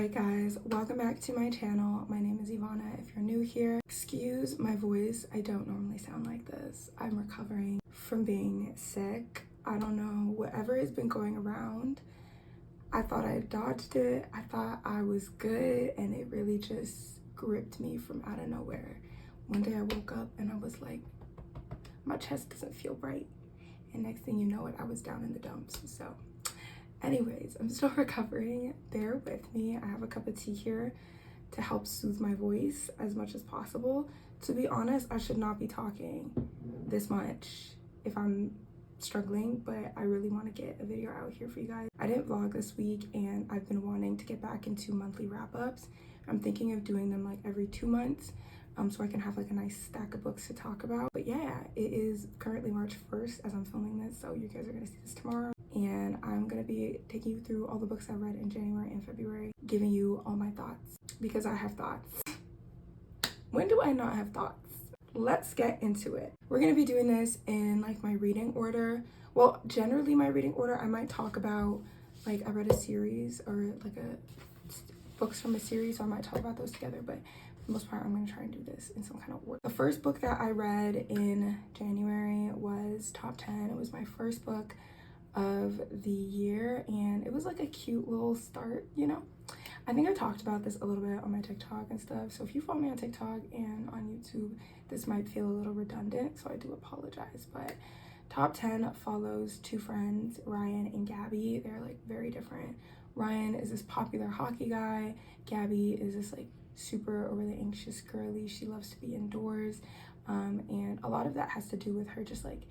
Alright guys, welcome back to my channel. My name is Ivana. If you're new here, excuse my voice. I don't normally sound like this. I'm recovering from being sick. I don't know, whatever has been going around. I thought I dodged it. I thought I was good, and it really just gripped me from out of nowhere. One day I woke up and I was like, my chest doesn't feel right. And next thing you know it, I was down in the dumps. So anyways, I'm still recovering. Bear with me. I have a cup of tea here to help soothe my voice as much as possible. To be honest, I should not be talking this much if I'm struggling, but I really want to get a video out here for you guys. I didn't vlog this week, and I've been wanting to get back into monthly wrap-ups. I'm thinking of doing them like every 2 months, so I can have like a nice stack of books to talk about. But yeah, it is currently March 1st as I'm filming this, so you guys are gonna see this tomorrow. And I'm gonna be taking you through all the books I read in January and February, giving you all my thoughts, because I have thoughts. When do I not have thoughts? Let's get into it. We're gonna be doing this in like my reading order. Well, generally my reading order, I might talk about like I read a series or like books from a series, so I might talk about those together, but for the most part, I'm gonna try and do this in some kind of order. The first book that I read in January was Top 10. It was my first book of the year, and it was like a cute little start, you know. I think I talked about this a little bit on my TikTok and stuff, so if you follow me on TikTok and on YouTube, this might feel a little redundant, so I do apologize. But Top 10 follows two friends, Ryan and Gabby. They're like very different. Ryan is this popular hockey guy. Gabby is this like super overly anxious girly. She loves to be indoors, and a lot of that has to do with her just like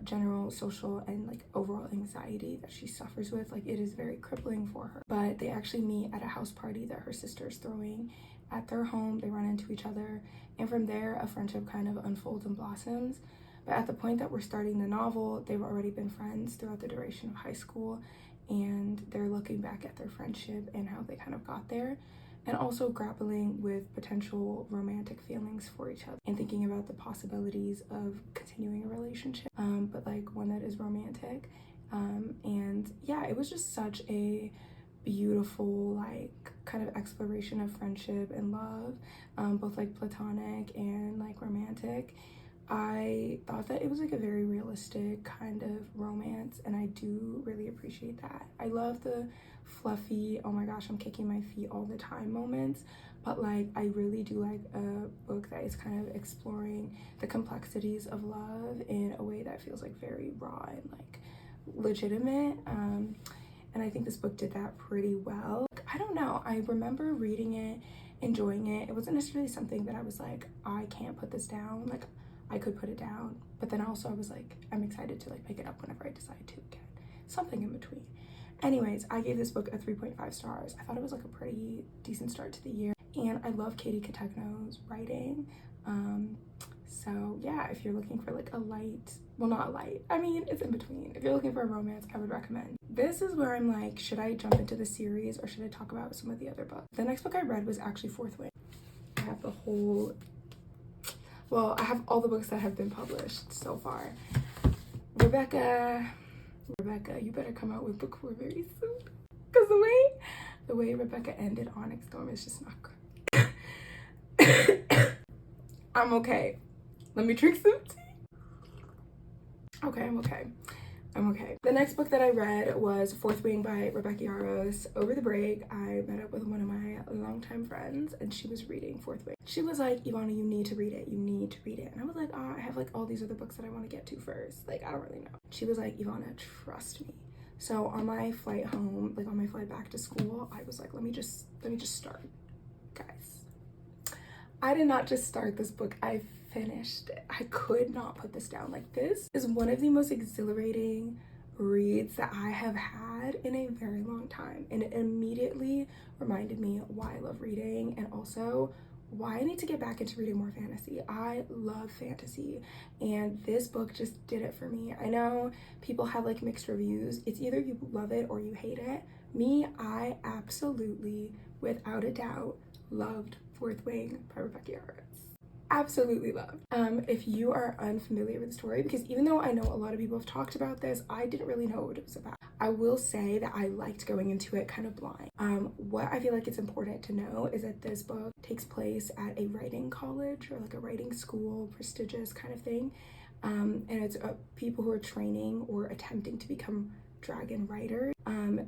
general social and like overall anxiety that she suffers with. Like, it is very crippling for her. But they actually meet at a house party that her sister is throwing at their home. They run into each other, and from there a friendship kind of unfolds and blossoms. But at the point that we're starting the novel, they've already been friends throughout the duration of high school, and they're looking back at their friendship and how they kind of got there, and also grappling with potential romantic feelings for each other and thinking about the possibilities of continuing a relationship, but like one that is romantic. And yeah, it was just such a beautiful like kind of exploration of friendship and love, both like platonic and like romantic. I thought that it was like a very realistic kind of romance, and I do really appreciate that. I love the fluffy, oh my gosh, I'm kicking my feet all the time moments, but like I really do like a book that is kind of exploring the complexities of love in a way that feels like very raw and like legitimate. And I think this book did that pretty well. I don't know, I remember reading it, enjoying it. It wasn't necessarily something that I was like, I can't put this down. Like, I could put it down, but then also I was like, I'm excited to like pick it up whenever I decide to again. Something in between. Anyways, I gave this book a 3.5 stars. I thought it was like a pretty decent start to the year, and I love Katie Katekno's writing. So yeah, if you're looking for like a light, well, not a light, I mean, it's in between. If you're looking for a romance, I would recommend. This is where I'm like, should I jump into the series or should I talk about some of the other books? The next book I read was actually Fourth Wing. I have the whole, well, I have all the books that have been published so far. Rebecca, you better come out with book 4 very soon, because the way Rebecca ended Onyx Storm is just not good. I'm okay. Let me drink some tea. Okay, I'm okay. The next book that I read was Fourth Wing by Rebecca Yarros. Over the break, I met up with one of my longtime friends, and she was reading Fourth Wing. She was like, Ivana, you need to read it. And I was like, oh, I have like all these other books that I want to get to first. Like, I don't really know. She was like, Ivana, trust me. So on my flight home, like on my flight back to school, I was like, let me just start. Guys, I did not just start this book, I finished it. I could not put this down. Like, this is one of the most exhilarating reads that I have had in a very long time, and it immediately reminded me why I love reading, and also why I need to get back into reading more fantasy. I love fantasy, and this book just did it for me. I know people have like mixed reviews. It's either you love it or you hate it. Me, I absolutely, without a doubt, loved Fourth Wing by Rebecca Yarros. absolutely loved. If you are unfamiliar with the story, because even though I know a lot of people have talked about this, I didn't really know what it was about. I will say that I liked going into it kind of blind. What I feel like it's important to know is that this book takes place at a writing college or like a writing school, prestigious kind of thing. And it's people who are training or attempting to become dragon writers.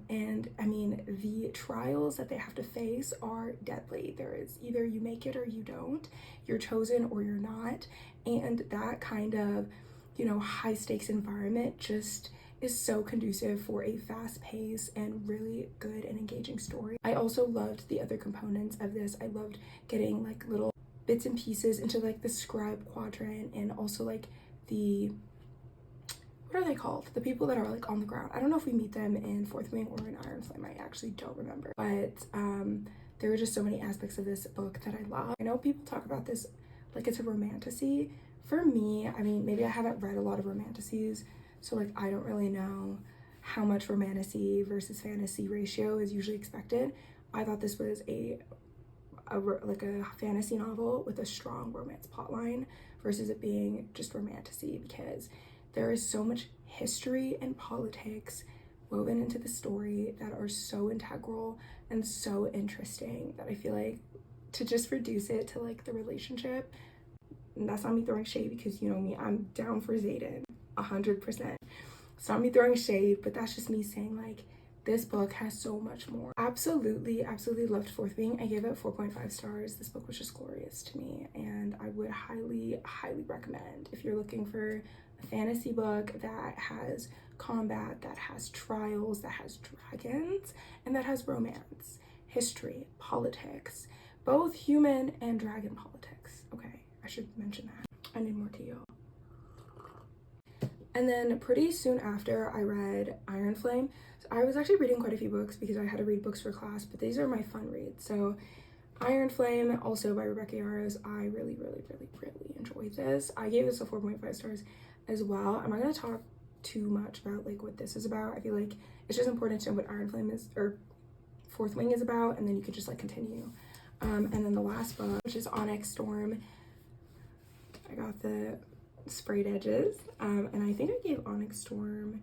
And I mean, the trials that they have to face are deadly. There is either you make it or you don't, you're chosen or you're not. And that kind of, you know, high stakes environment just is so conducive for a fast pace and really good and engaging story. I also loved the other components of this. I loved getting like little bits and pieces into like the scribe quadrant, and also like the, what are they called? The people that are like on the ground. I don't know if we meet them in Fourth Wing or in Iron Flame. I actually don't remember. But there are just so many aspects of this book that I love. I know people talk about this like it's a romantasy. For me, I mean, maybe I haven't read a lot of romantasies, so like I don't really know how much romantasy versus fantasy ratio is usually expected. I thought this was like a fantasy novel with a strong romance plotline versus it being just romantasy, because there is so much history and politics woven into the story that are so integral and so interesting that I feel like to just reduce it to like the relationship, and that's not me throwing shade because you know me, I'm down for Xaden 100%. It's not me throwing shade, but that's just me saying like this book has so much more. Absolutely loved Fourth Wing. I gave it 4.5 stars. This book was just glorious to me, and I would highly recommend if you're looking for a fantasy book that has combat, that has trials, that has dragons, and that has romance, history, politics, both human and dragon politics. Okay, I should mention that. I need more tea, y'all. And then pretty soon after, I read Iron Flame. So I was actually reading quite a few books because I had to read books for class, but these are my fun reads. So Iron Flame, also by Rebecca Yarros. I really enjoyed this. I gave this a 4.5 stars as well. I'm not gonna talk too much about like what this is about. I feel like it's just important to know what Iron Flame is, or Fourth Wing is about, and then you could just like continue. And then the last book, which is Onyx Storm. I got the sprayed edges, and I think I gave Onyx Storm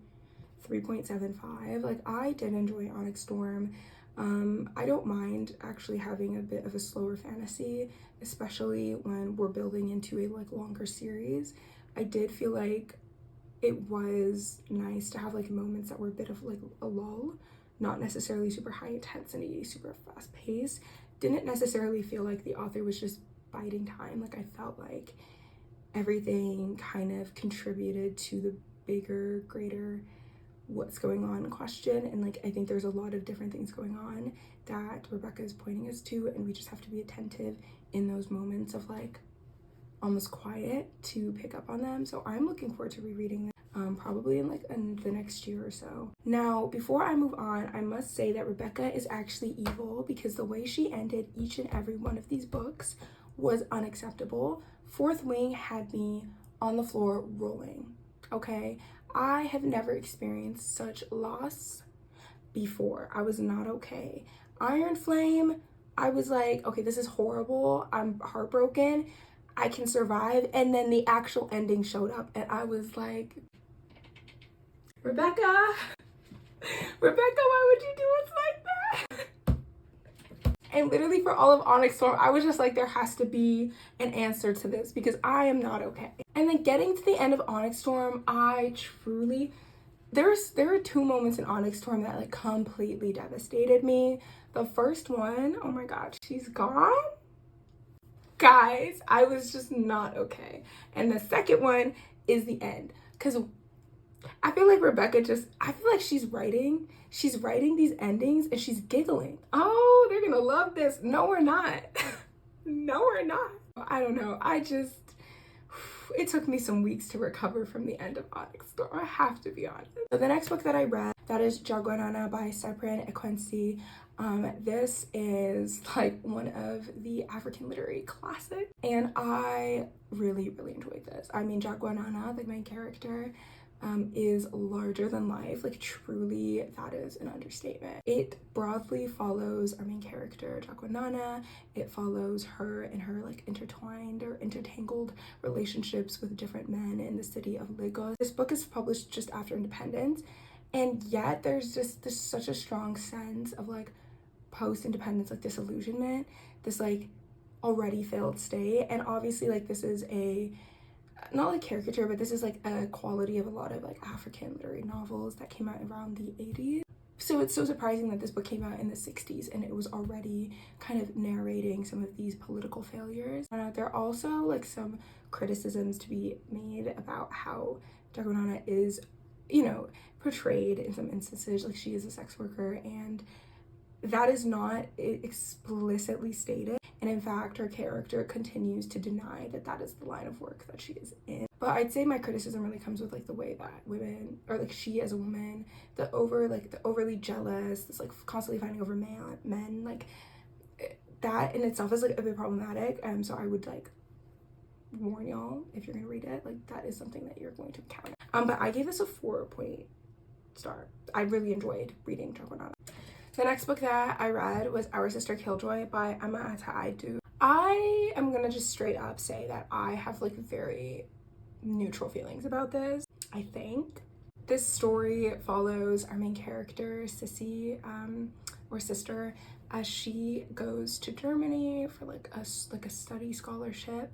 3.75. Like, I did enjoy Onyx Storm. I don't mind actually having a bit of a slower fantasy, especially when we're building into a like longer series. I did feel like it was nice to have like moments that were a bit of like a lull, not necessarily super high intensity, super fast pace. Didn't necessarily feel like the author was just biding time. Like, I felt like everything kind of contributed to the bigger, greater what's going on question, and like I think there's a lot of different things going on that Rebecca is pointing us to, and we just have to be attentive in those moments of like almost quiet to pick up on them. So I'm looking forward to rereading them probably in the next year or so. Now, before I move on, I must say that Rebecca is actually evil, because the way she ended each and every one of these books was unacceptable. Fourth Wing had me on the floor rolling, okay? I have never experienced such loss before. I was not okay. Iron Flame, I was like, okay, this is horrible. I'm heartbroken. I can survive. And then the actual ending showed up, and I was like, Rebecca, why would you do us like that? And literally for all of Onyx Storm, I was just like, there has to be an answer to this, because I am not okay. And then getting to the end of Onyx Storm, I truly, there are two moments in Onyx Storm that like completely devastated me. The first one, oh my god, she's gone? Guys, I was just not okay. And the second one is the end, because I feel like Rebecca I feel like she's writing these endings and she's giggling. Oh, they're gonna love this. No, we're not. No, we're not. I don't know. It took me some weeks to recover from the end of Onyx Storm. I have to be honest. So the next book that I read, that is Jaguarana by Cyprian Equensi. This is like one of the African literary classics, and I really enjoyed this. I mean, Jaguarana, the main character, is larger than life. Like, truly, that is an understatement. It broadly follows our main character, Jaguanana. It follows her and her like intertwined or intertangled relationships with different men in the city of Lagos. This book is published just after independence, and yet there's just this such a strong sense of like post-independence, like disillusionment, this like already failed state. And obviously, like, this is a not like caricature, but this is like a quality of a lot of like African literary novels that came out around the 80s. So it's so surprising that this book came out in the 60s and it was already kind of narrating some of these political failures. There are also like some criticisms to be made about how Dagonana is, you know, portrayed in some instances like she is a sex worker, and that is not explicitly stated. And in fact, her character continues to deny that that is the line of work that she is in. But I'd say my criticism really comes with like the way that women, or like she as a woman, the overly jealous, this like constantly fighting over men, like that in itself is like a bit problematic. So I would like warn y'all, if you're gonna read it, like that is something that you're going to encounter. But I gave this a 4.0 star. I really enjoyed reading Dragonana. The next book that I read was Our Sister Killjoy by Emma Ataidu. I am gonna just straight up say that I have like very neutral feelings about this. I think this story follows our main character, Sissy, or sister, as she goes to Germany for like a study scholarship.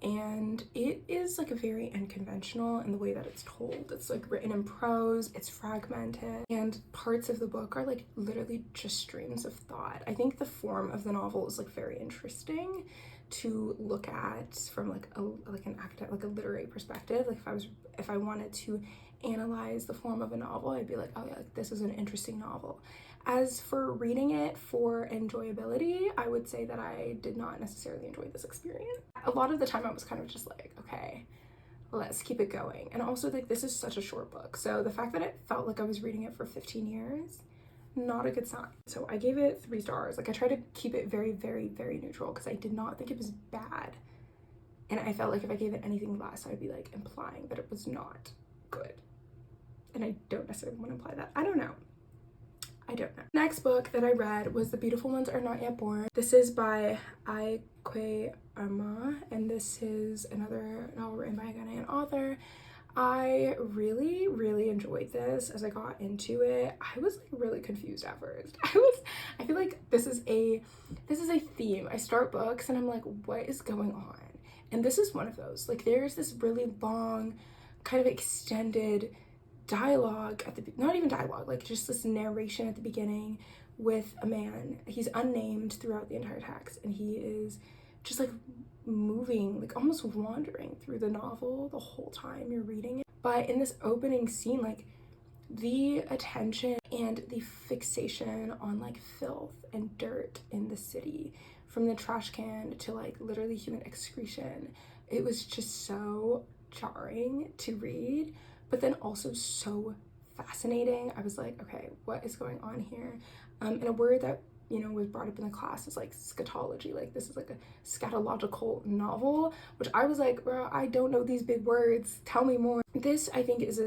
And it is like a very unconventional in the way that it's told. It's like written in prose, it's fragmented, and parts of the book are like literally just streams of thought. I think the form of the novel is like very interesting to look at from like an academic, like a literary perspective. Like if I wanted to analyze the form of a novel, I'd be like, oh yeah, like this is an interesting novel. As for reading it for enjoyability, I would say that I did not necessarily enjoy this experience. A lot of the time I was kind of just like, okay, let's keep it going. And also like this is such a short book, so the fact that it felt like I was reading it for 15 years, not a good sign. So I gave it 3 stars. Like I tried to keep it very, very, very neutral because I did not think it was bad. And I felt like if I gave it anything less, I'd be like implying that it was not good. And I don't necessarily want to imply that. I don't know. Next book that I read was The Beautiful Ones Are Not Yet Born. This is by Ikwe Arma, and this is another novel written by a Ghanaian author. I really, really enjoyed this as I got into it. I was like really confused at first. I feel like this is a theme. I start books and I'm like, what is going on? And this is one of those. Like there's this really long, kind of extended dialogue at the, not even dialogue, like just this narration at the beginning with a man. He's unnamed throughout the entire text, and he is just like moving, like almost wandering through the novel the whole time you're reading it. But in this opening scene, like the attention and the fixation on like filth and dirt in the city, from the trash can to like literally human excretion, it was just so jarring to read, but then also so fascinating. I was like, okay, what is going on here? And a word that, you know, was brought up in the class is like scatology. Like this is like a scatological novel, which I was like, bro, I don't know these big words. Tell me more. This, I think, is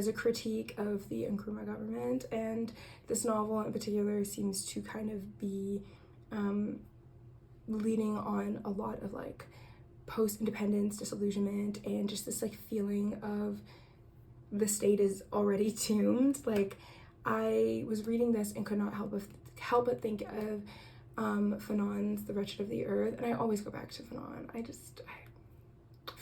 a critique of the Nkrumah government, and this novel in particular seems to kind of be leading on a lot of like post-independence disillusionment and just this like feeling of the state is already doomed. Like I was reading this and could not help but think of Fanon's The Wretched of the Earth, and I always go back to Fanon.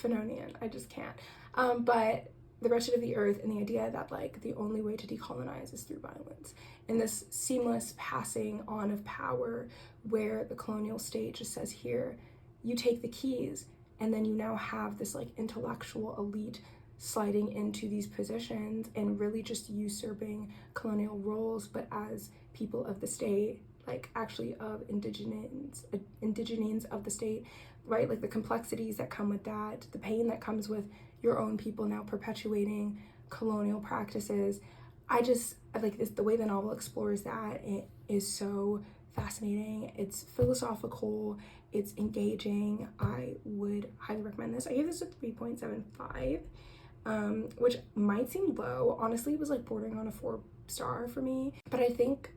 Fanonian, I just can't. But The Wretched of the Earth, and the idea that like the only way to decolonize is through violence, and this seamless passing on of power where the colonial state just says, here, you take the keys, and then you now have this like intellectual elite sliding into these positions and really just usurping colonial roles, but as people of the state, like actually of indigenes of the state, right? Like the complexities that come with that, the pain that comes with your own people now perpetuating colonial practices. I just like this, the way the novel explores that, it is so fascinating. It's philosophical, it's engaging. I would highly recommend this. I gave this a 3.75. which might seem low. Honestly, it was like bordering on a 4-star for me, but I think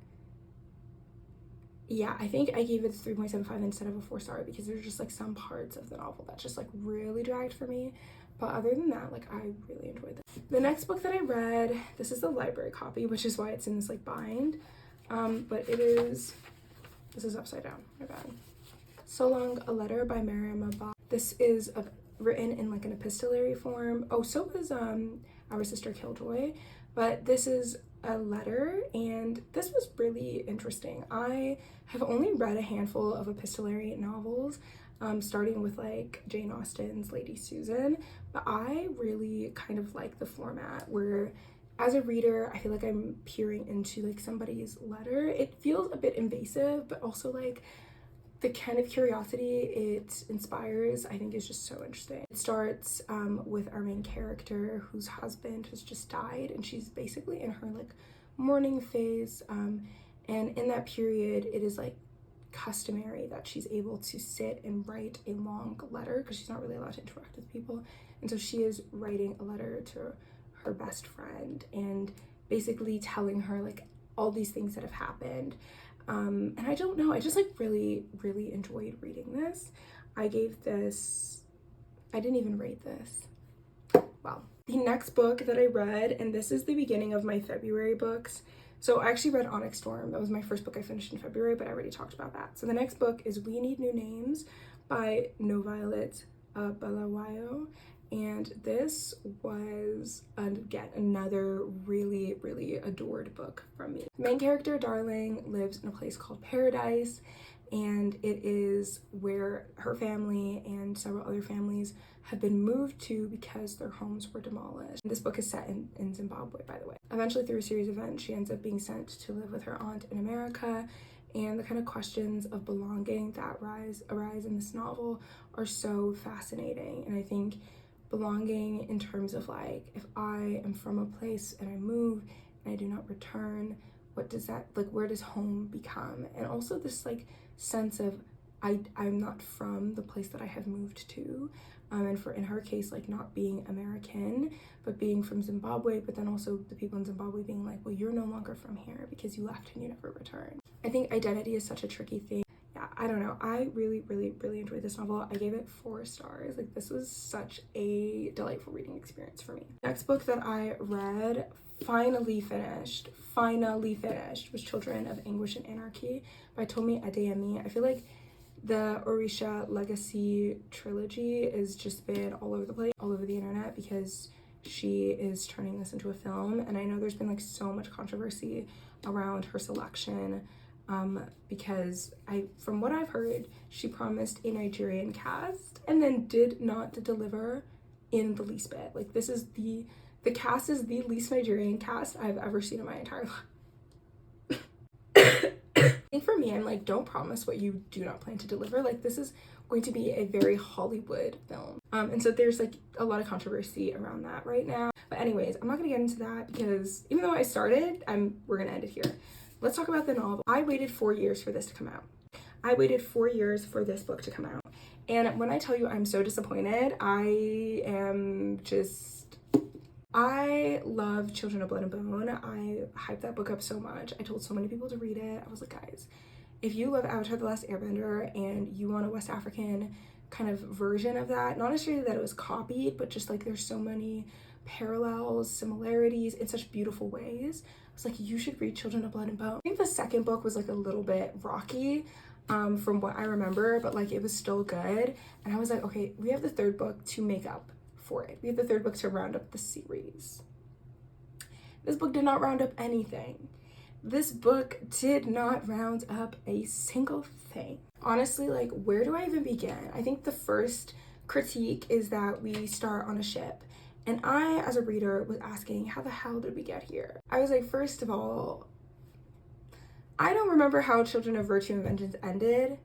I gave it a 3.75 instead of a 4-star because there's just like some parts of the novel that just like really dragged for me. But other than that, like, I really enjoyed this. The next book that I read, this is the library copy, which is why it's in this like bind. But this is upside down, my bad. So Long, a Letter by Mariam Abad. This is written in like an epistolary form. Oh, so was Our Sister Killjoy, but this is a letter, and this was really interesting. I have only read a handful of epistolary novels, starting with like Jane Austen's Lady Susan, but I really kind of like the format where as a reader, I feel like I'm peering into like somebody's letter. It feels a bit invasive, but also like the kind of curiosity it inspires, I think, is just so interesting. It starts with our main character whose husband has just died, and she's basically in her like mourning phase. And in that period, it is like customary that she's able to sit and write a long letter because she's not really allowed to interact with people. And so she is writing a letter to her best friend and basically telling her like all these things that have happened. And I don't know, I just like really enjoyed reading this. I didn't even rate this. Well, the next book that I read, and this is the beginning of my February books. So I actually read Onyx Storm. That was my first book I finished in February, but I already talked about that. So the next book is We Need New Names by No Violet Bulawayo. And this was, again, another really adored book from me. The main character, Darling, lives in a place called Paradise, and it is where her family and several other families have been moved to because their homes were demolished. This book is set in Zimbabwe, by the way. Eventually, through a series of events, she ends up being sent to live with her aunt in America, and the kind of questions of belonging that arise in this novel are so fascinating. And I think belonging in terms of like, if I am from a place and I move and I do not return, what does that, like, where does home become? And also this like sense of I'm not from the place that I have moved to, and in her case, like, not being American but being from Zimbabwe, but then also the people in Zimbabwe being like, well, you're no longer from here because you left and you never returned. I think identity is such a tricky thing. Yeah, I don't know, I really enjoyed this novel. I gave it 4 stars. Like, this was such a delightful reading experience for me. Next book that I read, finally finished, was Children of Anguish and Anarchy by Tomi Adeyemi. I feel like the Orisha Legacy trilogy has just been all over the place, all over the internet, because she is turning this into a film, and I know there's been like so much controversy around her selection, because from what I've heard, she promised a Nigerian cast and then did not deliver in the least bit. Like, this is the cast is the least Nigerian cast I've ever seen in my entire life. I think for me, I'm like, don't promise what you do not plan to deliver. Like, this is going to be a very Hollywood film. And so there's like a lot of controversy around that right now. But anyways, I'm not gonna get into that because even though I started, we're gonna end it here. Let's talk about the novel. I waited 4 years for this to come out. I waited 4 years for this book to come out. And when I tell you I'm so disappointed, I love Children of Blood and Bone. I hyped that book up so much. I told so many people to read it. I was like, guys, if you love Avatar: The Last Airbender and you want a West African kind of version of that, not necessarily that it was copied, but just like there's so many parallels, similarities in such beautiful ways, I was like, you should read Children of Blood and Bone. I think the second book was like a little bit rocky, from what I remember, but like it was still good. And I was like, okay, we have the third book to make up for it. We have the third book to round up the series. This book did not round up anything. This book did not round up a single thing. Honestly, like, where do I even begin? I think the first critique is that we start on a ship. And I, as a reader, was asking, how the hell did we get here? I was like, first of all, I don't remember how Children of Virtue and Vengeance ended.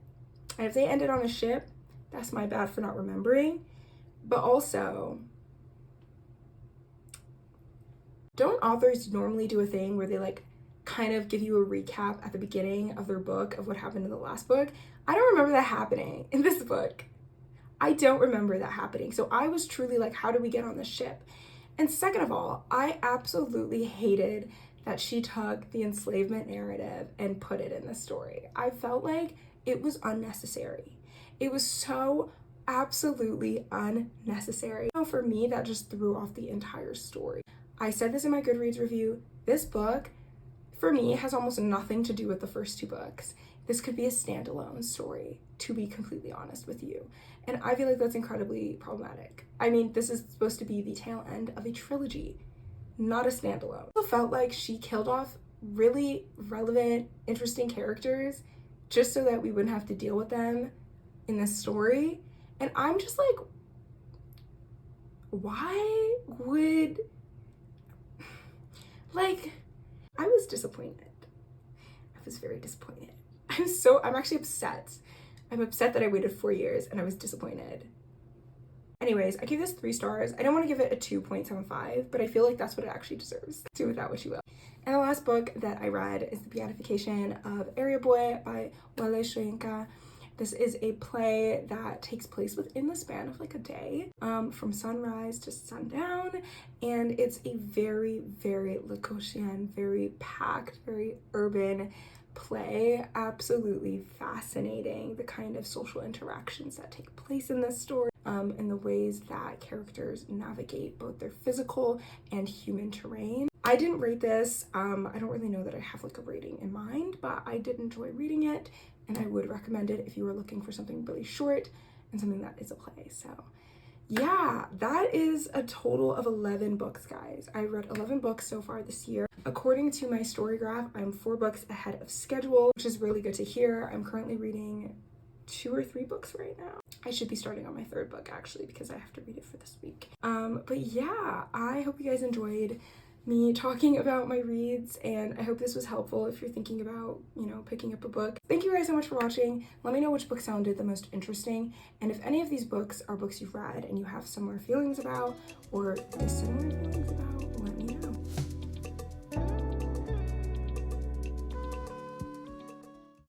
And if they ended on a ship, that's my bad for not remembering. But also, don't authors normally do a thing where they like kind of give you a recap at the beginning of their book of what happened in the last book? I don't remember that happening in this book. I don't remember that happening. So I was truly like, how do we get on the ship? And second of all, I absolutely hated that she took the enslavement narrative and put it in the story. I felt like it was unnecessary. It was so absolutely unnecessary. For me, that just threw off the entire story. I said this in my Goodreads review. This book, for me, has almost nothing to do with the first two books. This could be a standalone story, to be completely honest with you. And I feel like that's incredibly problematic. I mean, this is supposed to be the tail end of a trilogy, not a standalone. I felt like she killed off really relevant, interesting characters just so that we wouldn't have to deal with them in this story. And I'm just like, why would, like, I was disappointed. I was very disappointed. I'm actually upset. I'm upset that I waited 4 years and I was disappointed. Anyways, I gave this 3 stars. I don't want to give it a 2.75, but I feel like that's what it actually deserves. Do with that what you will. And the last book that I read is The Beatification of Area Boy by Wale Soyinka. This is a play that takes place within the span of like a day, from sunrise to sundown, and it's a very, very Lagosian, very packed, very urban play. Absolutely fascinating, the kind of social interactions that take place in this story, and the ways that characters navigate both their physical and human terrain. I didn't rate this. I don't really know that I have like a rating in mind, but I did enjoy reading it, and I would recommend it if you were looking for something really short and something that is a play. So yeah, that is a total of 11 books, guys. I read 11 books so far this year. According to my story graph, I'm 4 books ahead of schedule, which is really good to hear. I'm currently reading 2 or 3 books right now. I should be starting on my 3rd book actually, because I have to read it for this week. But yeah, I hope you guys enjoyed me talking about my reads, and I hope this was helpful if you're thinking about, you know, picking up a book. Thank you guys so much for watching. Let me know which book sounded the most interesting, and if any of these books are books you've read and you have similar feelings about or similar feelings about, let me